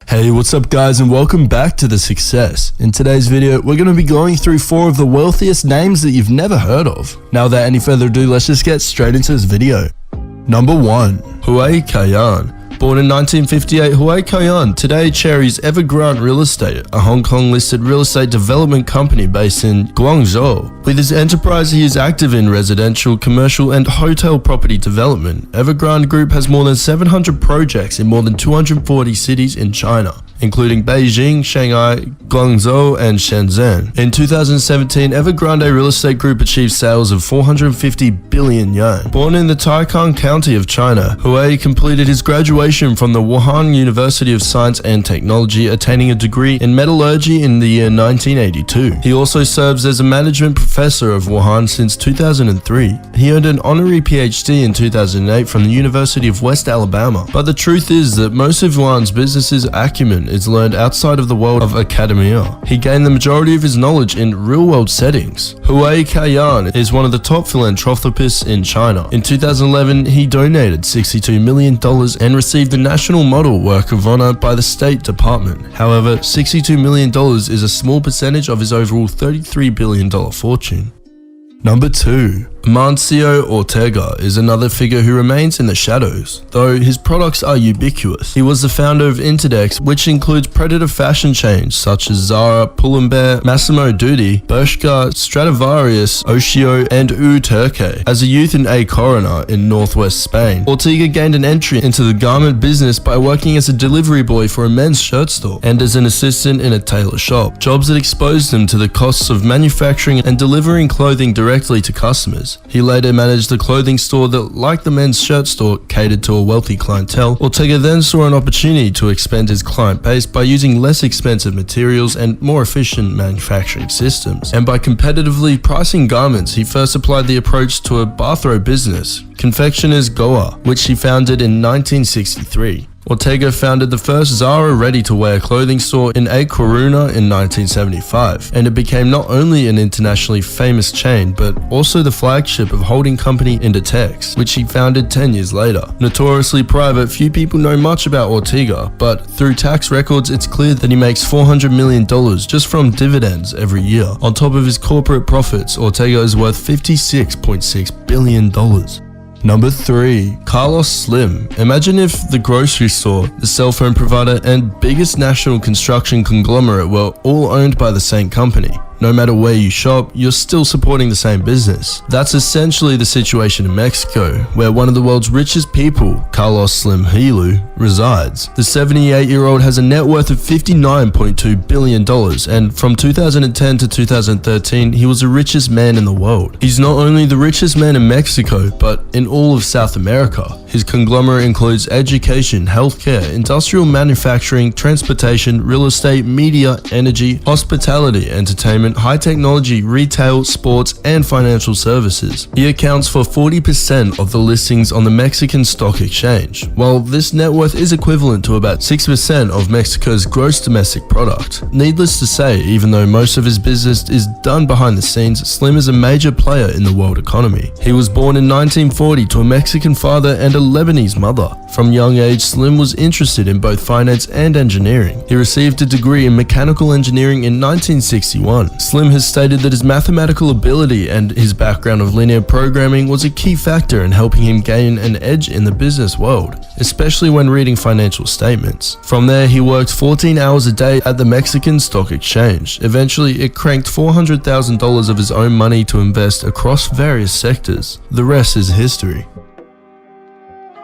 Hey, what's up guys, and welcome back to The Success. In today's video, we're going to be going through 4 of the wealthiest names that you've never heard of. Now without any further ado, let's just get straight into this video. Number 1. Hui Kaiyan. Born in 1958, Hui Kaiyan today chairs Evergrande Real Estate, a Hong Kong-listed real estate development company based in Guangzhou. With his enterprise, he is active in residential, commercial, and hotel property development. Evergrande Group has more than 700 projects in more than 240 cities in China, including Beijing, Shanghai, Guangzhou, and Shenzhen. In 2017, Evergrande Real Estate Group achieved sales of 450 billion yuan. Born in the Taikang County of China, Hui completed his graduation from the Wuhan University of Science and Technology, attaining a degree in metallurgy in the year 1982. He also serves as a management professor of Wuhan since 2003. He earned an honorary PhD in 2008 from the University of West Alabama. But the truth is that most of Wuhan's business's acumen is learned outside of the world of academia. He gained the majority of his knowledge in real-world settings. Hui Kaiyan is one of the top philanthropists in China. In 2011, he donated $62 million and received the National Model Work of Honor by the State Department. However, $62 million is a small percentage of his overall $33 billion fortune. Number 2. Amancio Ortega is another figure who remains in the shadows, though his products are ubiquitous. He was the founder of Interdex, which includes predator fashion chains such as Zara, Pull&Bear, Massimo Dutti, Bershka, Stradivarius, Oshio, and Turque. As a youth in A Coruña in northwest Spain, Ortega gained an entry into the garment business by working as a delivery boy for a men's shirt store and as an assistant in a tailor shop, jobs that exposed him to the costs of manufacturing and delivering clothing directly to customers. He later managed a clothing store that, like the men's shirt store, catered to a wealthy clientele. Ortega then saw an opportunity to expand his client base by using less expensive materials and more efficient manufacturing systems. And by competitively pricing garments, he first applied the approach to a bathrobe business, Confectioners Goa, which he founded in 1963. Ortega founded the first Zara ready-to-wear clothing store in A Coruña in 1975, and it became not only an internationally famous chain, but also the flagship of holding company Inditex, which he founded 10 years later. Notoriously private, few people know much about Ortega, but through tax records, it's clear that he makes $400 million just from dividends every year. On top of his corporate profits, Ortega is worth $56.6 billion. Number 3. Carlos Slim. Imagine if the grocery store, the cell phone provider, and biggest national construction conglomerate were all owned by the same company. No matter where you shop, you're still supporting the same business. That's essentially the situation in Mexico, where one of the world's richest people, Carlos Slim Hilu, resides. The 78-year-old has a net worth of $59.2 billion, and from 2010 to 2013, he was the richest man in the world. He's not only the richest man in Mexico, but in all of South America. His conglomerate includes education, healthcare, industrial manufacturing, transportation, real estate, media, energy, hospitality, entertainment, high technology, retail, sports, and financial services. He accounts for 40% of the listings on the Mexican Stock Exchange. While this net worth is equivalent to about 6% of Mexico's gross domestic product. Needless to say, even though most of his business is done behind the scenes, Slim is a major player in the world economy. He was born in 1940 to a Mexican father and a Lebanese mother. From young age, Slim was interested in both finance and engineering. He received a degree in mechanical engineering in 1961. Slim has stated that his mathematical ability and his background of linear programming was a key factor in helping him gain an edge in the business world, especially when reading financial statements. From there, he worked 14 hours a day at the Mexican Stock Exchange. Eventually, it cranked $400,000 of his own money to invest across various sectors. The rest is history.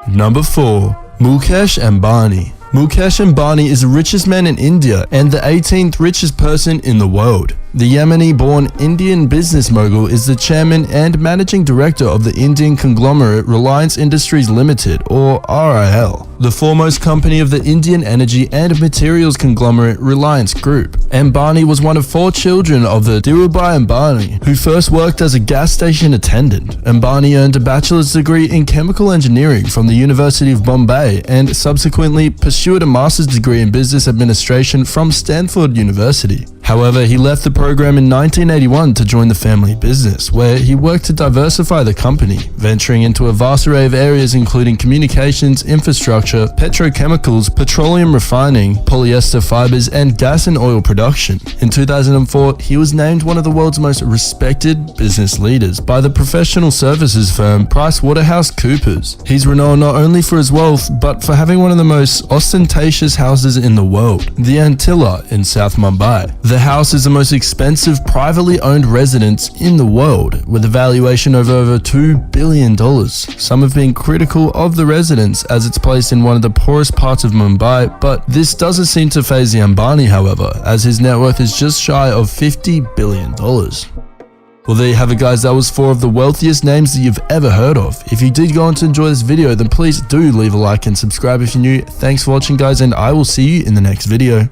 Number 4. Mukesh Ambani. Mukesh Ambani is the richest man in India and the 18th richest person in the world. The Yemeni-born Indian business mogul is the chairman and managing director of the Indian conglomerate Reliance Industries Limited, or RIL, the foremost company of the Indian energy and materials conglomerate Reliance Group. Ambani was one of 4 children of the Dhirubhai Ambani, who first worked as a gas station attendant. Ambani earned a bachelor's degree in chemical engineering from the University of Bombay and subsequently pursued a master's degree in business administration from Stanford University. However, he left the program in 1981 to join the family business, where he worked to diversify the company, venturing into a vast array of areas including communications, infrastructure, petrochemicals, petroleum refining, polyester fibers, and gas and oil production. In 2004, he was named one of the world's most respected business leaders by the professional services firm PricewaterhouseCoopers. He's renowned not only for his wealth, but for having one of the most ostentatious houses in the world, the Antilla in South Mumbai. The house is the most expensive privately owned residence in the world, with a valuation of over $2 billion. Some have been critical of the residence as it's placed in one of the poorest parts of Mumbai, but this doesn't seem to faze the Ambani, however, as his net worth is just shy of $50 billion. Well, there you have it, guys. That was 4 of the wealthiest names that you've ever heard of. If you did go on to enjoy this video, then please do leave a like and subscribe if you're new. Thanks for watching, guys, and I will see you in the next video.